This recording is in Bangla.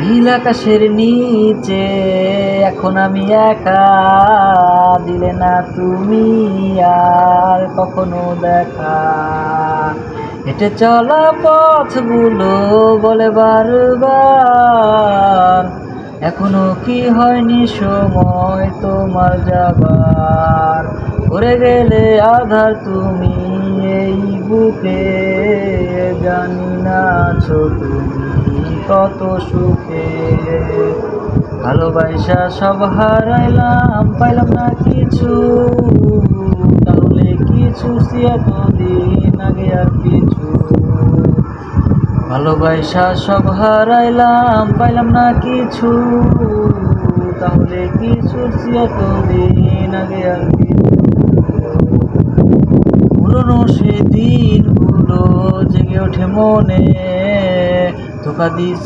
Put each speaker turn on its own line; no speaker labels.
নীল আকাশের নিচে এখন আমি একা, দিলে না তুমি আর কখনো দেখা। হেঁটে চলা পথগুলো বলে বারবার, এখনো কি হয়নি সময় তোমার যাবার। করে গেলে আধার তুমি এই বুকে, জানি না আছো তুমি কত সুখে। ভালোবাসা সব হারাইলাম, পাইলাম না কিছু, তাহলে কিছু এতদিন আগে আর কিছু। ভালোবাসা সব হারাইলাম, পাইলাম না কিছু, তাহলে কিছু এতদিন আগে আর কিছু। পুরনো সে দিনগুলো জেগে ওঠে মনে, ধোঁকা দিস